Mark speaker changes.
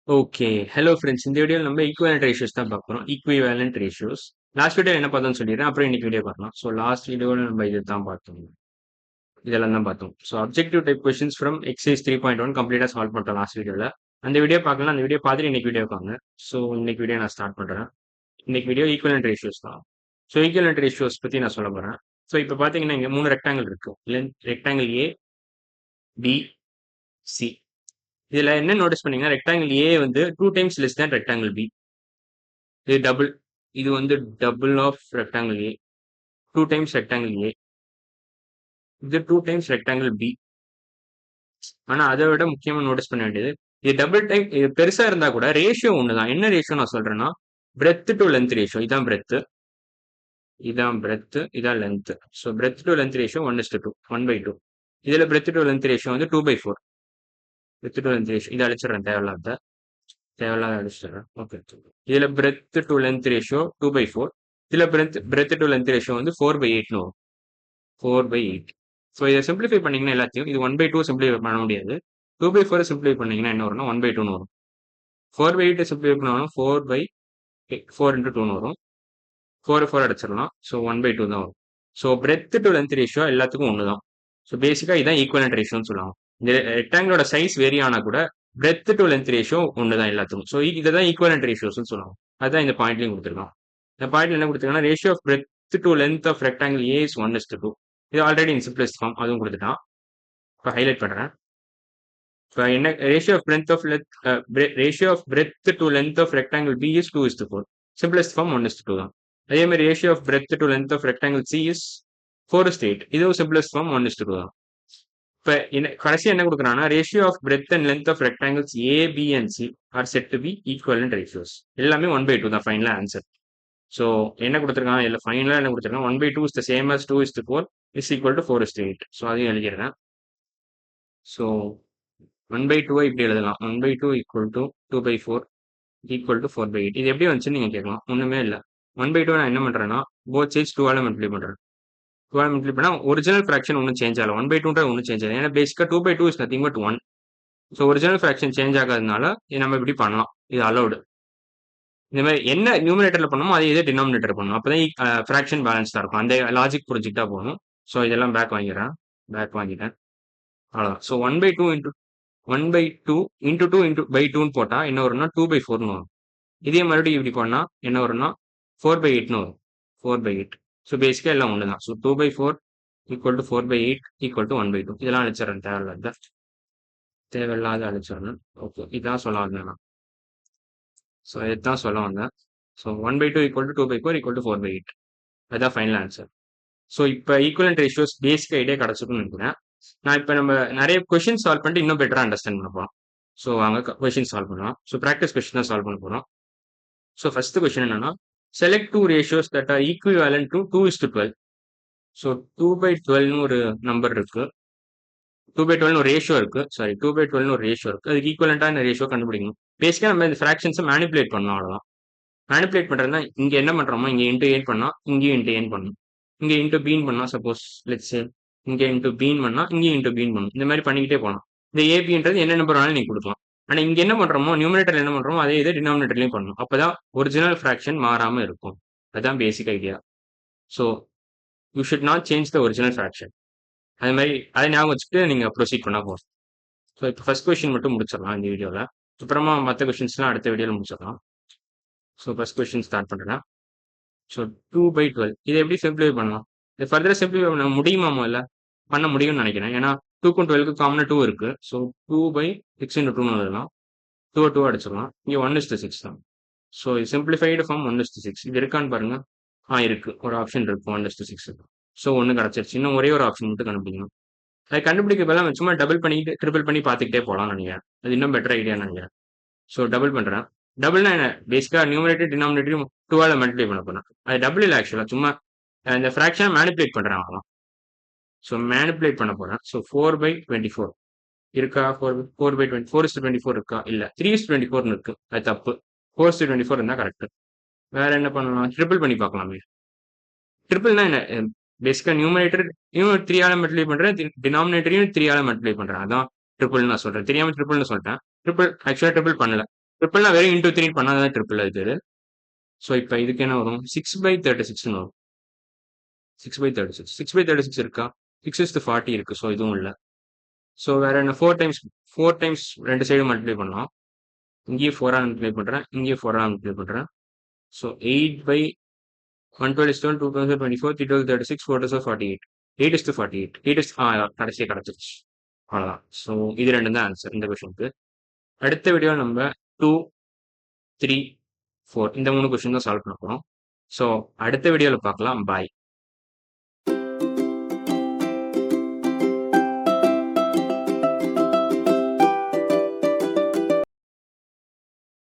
Speaker 1: Okay. Hello friends. இந்த வீடியோல நம்ம ஈக்விவலென்ட் ரேஷியோஸ் தான் பார்க்க போறோம். ஈக்விவலென்ட் ரேஷியோஸ். லாஸ்ட் வீடியோ என்ன பார்த்தோம்னு சொல்லிடுறேன். அப்புறம் இன்னைக்கு வீடியோ பார்க்கலாம். ஸோ லாஸ்ட் வீடியோல நம்ம இதுதான் பார்த்தோம். இதெல்லாம் தான் பார்த்தோம். So objective type questions from exercise 3.1 கம்ப்ளீட்டா சால்வ் பண்ணிட்டோம் லாஸ்ட் வீடியோல. அந்த வீடியோ பார்க்கலாம். அந்த வீடியோ பார்த்துட்டு இன்னைக்கு வீடியோ பாருங்க. ஸோ இன்னைக்கு வீடியோ நான் ஸ்டார்ட் பண்றேன். இன்னைக்கு வீடியோ ஈக்விவலென்ட் ரேஷியோஸ் தான். ஸோ ஈக்விவலென்ட் ரேஷியோஸ் பத்தி நான் சொல்ல போறேன். ஸோ இப்போ பார்த்தீங்கன்னா இங்க 3 ரெக்டாங்கிள் இருக்கு. Rectangle A, B, C. இதுல என்ன நோட்டீஸ் பண்ணீங்கன்னா ரெக்டாங்கிள் ஏ வந்து 2 times less than rectangle B. இது டபுள். இது வந்து double of rectangle A. 2 times rectangle A. இது 2 டைம்ஸ் ரெக்டாங்கிள் பி. ஆனா அதை விட முக்கியமா நோட்டீஸ் பண்ண வேண்டியது இது டபுள் டைம். இது பெருசா இருந்தா கூட ரேஷியோ ஒண்ணுதான். என்ன ரேஷியோ நான் சொல்றேன்னா பிரெத் டு லென்த் ரேஷியோ. இதான் பிரெத், இதான் பிரெத், இதான் length. So breadth to length ratio 1:2, 1/2. இதுல பிரெத் டு லென்த் ரேஷியோ வந்து 2/4. பிரெத் டு லென்த் ரேஷியோ இதை அழிச்சிடறேன், தேவையில்லாத அழிச்சிடறேன். ஓகே. இதுல பிரெத் டு லென்த் ரேஷியோ 2/4. இதுல பிரெத் டு லென்த் ரேஷியோ வந்து 4/8ன்னு வரும். 4/8. ஸோ இதை சிம்பிளிஃபை பண்ணீங்கன்னா எல்லாத்தையும் இது 1/2 சிம்பிளிஃபை பண்ண முடியாது. 2/4 சிம்பிளிஃபை பண்ணீங்கன்னா என்ன வரும்னா 1/2ன்னு வரும். 4/8 சிம்பிளிஃபை பண்ணாலும் 4/4 × 2ன்னு வரும். 4 அடிச்சிடலாம். ஸோ 1/2 தான் வரும். So breadth to length ratio எல்லாத்துக்கும் ஒன்று தான். ஸோ பேசிக்காக இதான் ஈக்குவலன்ட் ரேஷியோன்னு சொல்லுவாங்க. இந்த ரெக்டாங்கிளோட சைஸ் வேரி ஆனா கூட பிரெத் டு லென்த் ரேஷியோ ஒன்று தான் எல்லாத்துக்கும். ஸோ இதை தான் ஈக்குவலன்ட் ரேஷியோஸ்னு சொல்லுவாங்க. அதுதான் இந்த பாயிண்ட்லையும் கொடுத்துருக்கோம். இந்த பாயிண்ட்ல என்ன கொடுத்துருக்காங்கன்னா ratio of breadth to length of rectangle A is 1:2. இது ஆல்ரெடி இன் சிம்பிளஸ்ட் ஃபார்ம் அதுவும் கொடுத்துட்டான். இப்போ ஹைலைட் பண்றேன். இப்போ என்ன ratio of breadth of ratio of breadth to length of rectangle B is 2:4. Simplest form 1:2 தான். அதே மாதிரி ratio of breadth to length of rectangle C is 4:8. இதுவும் சிம்பிளஸ்ட் ஃபார்ம் 1:2 தான். இப்போ கடைசி என்ன கொடுக்குறாங்கன்னா ratio of breadth and length of rectangles A, B and C are set to be equivalent ratios. எல்லாமே 1/2 தான் ஃபைனலா ஆன்சர். ஸோ என்ன கொடுத்துருக்காங்க இல்லை ஃபைனலாக என்ன கொடுத்துருக்காங்க 1/2 is the same as 2:4 is equal to 4:8. So அதையும் எழுதிடுறேன். ஸோ 1/2 இப்படி எழுதலாம். 1/2 ஈக்குவல் டு 2/4 ஈக்குவல் டு 4/8. இது எப்படி வந்துச்சுன்னு நீங்க கேட்கலாம். ஒண்ணுமே இல்லை. 1/2 நான் என்ன பண்றேன்னா போத் சைட்ஸ் 2ஆல மல்டிப்ளை பண்றேன். 2ஆல மல்டிப்ளை பண்ணா ஒரிஜினல் ஃபிராக்ஷன் ஒன்றும் சேஞ்ச் ஆகல. 1/2 ஒன்றும் சேஞ்ச் ஆகல. ஏன்னா பேசிக்கா 2/2 is nothing but 1. So original fraction change ஆகாதனால இது நம்ம இப்படி பண்ணலாம். இது அலௌடு. இந்த மாதிரி என்ன நியூமினேட்டர்ல பண்ணணுமோ அதே இதே டினாமினேட்டர் பண்ணணும். அப்பதான் ஃபிராக்ஷன் பேலன்ஸ்டா இருக்கும். அந்த லாஜிக் புரிஞ்சுக்கிட்டா போகணும். ஸோ இதெல்லாம் பேக் வாங்கிடுறேன். பேக் வாங்கிட்டேன். அவ்வளோதான். ஸோ 1/2 இன்டூ 1/2 இன்டூ 2/2ன்னு போட்டா என்ன வரும்னா 2/4ன்னு வரும். இதே மறுபடியும் இப்படி பண்ணா என்ன வரும்னா 4/8ன்னு வரும். 4/8. ஸோ பேசிக்கா எல்லாம் ஒன்று தான். So 2/4 equal to 4/8 equal to 1/2. இதெல்லாம் அழிச்சிடறேன், தேவையில்லாத அழிச்சிடணும். ஓகே, இதான் சொல்ல வந்தேன் நான். ஸோ இதுதான் சொல்ல வந்தேன். So 1/2 equal to 2/4 equal to 4/8. அதுதான் ஃபைனல் ஆன்சர். ஸோ இப்போ ஈக்குவலன்ட் ரேஷியோஸ் பேசிக் ஐடியா கிடச்சிருக்குன்னு நினைக்கிறேன். நான் இப்போ நம்ம நிறைய கொஸ்டின் சால்வ் பண்ணிட்டு இன்னும் பெட்டரா அண்டர்ஸ்டாண்ட் பண்ண போறோம். ஸோ அங்கே கொஸ்டின் சால்வ் பண்ணலாம். ஸோ ப்ராக்டிஸ் கொஸ்டின் தான் சால்வ் பண்ண போறோம். ஸோ ஃபர்ஸ்ட் கொஸ்டின் என்னன்னா select 2 ratios that are equivalent to 2:12. So 2/12ன்னு ஒரு நம்பர் இருக்கு. 2/12ன்னு ஒரு ரேஷியோ இருக்கு. சாரி, 2/12ன்னு ஒரு ரேஷியோ இருக்கு. அதுக்கு ஈக்குவலண்டான ரேஷியோ கண்டுபிடிக்கணும். பேசிக்கா நம்ம இந்த ஃபிராக்ஷன்ஸை மேனிபுலேட் பண்ணணும், அவ்வளவுதான். மேனிபுலேட் பண்றதுனா இங்க என்ன பண்றோமோ இங்க இன்டூ ஏன் பண்ணா இங்கேயும் இன்டூ ஏன் பண்ணணும். இங்க இன்டூ பீன் பண்ணா சப்போஸ் லெட்ஸ் சே இங்க இன்டூ பீன் பண்ணா இங்கேயும் இன்டூ பீன் பண்ணணும். இந்த மாதிரி பண்ணிக்கிட்டே போகலாம். இந்த ஏபின்றது என்ன நம்பர் வேணாலும் நீங்க கொடுக்கலாம். ஆனா இங்க என்ன பண்றோமோ நியூமினேட்டர் என்ன பண்றோமோ அதே இதே டினாமினேட்டர்லயும் பண்ணணும். அப்பதான் ஒரிஜினல் ஃபிராக்ஷன் மாறாம இருக்கும். அதுதான் basic idea. So you should not change the original fraction. அது மாதிரி அதை ஞாபகம் வச்சுட்டு நீங்க ப்ரொசீட் பண்ணா போதும். ஸோ இப்போ ஃபர்ஸ்ட் கொஸ்டின் மட்டும் முடிச்சிடலாம் இந்த வீடியோல. அப்புறமா மற்ற கொஸ்டின்ஸ்லாம் அடுத்த வீடியோல முடிச்சிடலாம். ஸோ ஃபர்ஸ்ட் கொஸ்டின் ஸ்டார்ட் பண்றேன். ஸோ 2/12 இதை எப்படி சிம்பிளிஃபை பண்ணலாம்? இது ஃபர்தரா சிம்பிளிஃபை பண்ண முடியுமா? முதல்ல பண்ண முடியும்னு நினைக்கிறேன். ஏன்னா 2க்கும் 12க்கு காமனா 2 இருக்கு. ஸோ 2/6 × 2ன்னு எழுதலாம். 2 அடிச்சிடலாம். இங்கே 1:6 தான். ஸோ இது சிம்பிளிஃபைடு ஃபார்ம் 1:6. இது இருக்கான்னு பாருங்க. இருக்கு. ஒரு ஆப்ஷன் இருக்கு 1:6. ஸோ ஒன்று கிடச்சிருச்சு. இன்னும் ஒரே ஒரு ஆப்ஷன் மட்டும் கண்டுபிடிக்கணும். அது கண்டுபிடிக்க பதிலாக சும்மா டபுள் பண்ணிட்டு ட்ரிபிள் பண்ணி பார்த்துக்கிட்டே போகலாம்னு நினைக்கிறேன். அது இன்னும் பெட்டர் ஐடியா நினைக்கிறேன். ஸோ டபுள் பண்றேன். டபுள்னா என்ன? பேசிக்கா நியூமரேட்டர் டினாமினேட்டரையும் 2ஆல மல்டிப்ளை பண்ண போறேன். அது டபுள் இல்லை ஆக்சுவலா, சும்மா இந்த ஃபிராக்ஷனை மேனிபுலேட் பண்றேன் அவ்வளவுதான். ஸோ மேனிபுலேட் பண்ண போறேன். ஸோ 4/24 இருக்கா? 4/24 இருக்கா? இல்ல 3:24 இருக்கு. அது தப்பு. 4:24 இருந்தா கரெக்ட். வேற என்ன பண்ணலாம்? ட்ரிபிள் பண்ணி பார்க்கலாமே. ட்ரிபிள்னா என்ன? பேசிக்கா நியூமரேட்டர் 3ஆல மல்டிப்ளை பண்றேன், டினாமினேட்டரையும் 3ஆல மல்டிப்ளை பண்றேன். அதான் ட்ரிபிள் நான் சொல்றேன். தெரியாம ட்ரிபிள்னு சொல்லிட்டேன். ட்ரிபிள் ஆக்சுவலா ட்ரிபிள் பண்ணல. ட்ரிபிள்னா வெறும் இன்டூ த்ரீ பண்ணாதான் ட்ரிபிள் அது. ஸோ இப்போ இதுக்கு என்ன வரும் 6/36ன்னு வரும். 6/36 6/36 இருக்கா? 6 is to 40 இருக்கு. ஸோ இதுவும் இல்லை. ஸோ வேற என்ன 4 டைம்ஸ் ரெண்டு சைடும் மல்டிப்ளை பண்ணலாம். இங்கேயும் 4 மல்டிப்ளை பண்ணுறேன், இங்கேயும் 4 மல்டிப்ளை பண்ணுறேன். ஸோ 8/127 2024 312 36 4 48 8 is to 48 8 is கடைசியாக கிடச்சிருச்சு. அவ்வளோதான். ஸோ இது ரெண்டும் தான் ஆன்சர் இந்த கொஷனுக்கு. அடுத்த வீடியோ நம்ம 2, 3, 4 இந்த 3 கொஷின் தான் சால்வ் பண்ண போகிறோம். ஸோ அடுத்த வீடியோவில் பார்க்கலாம். பாய்.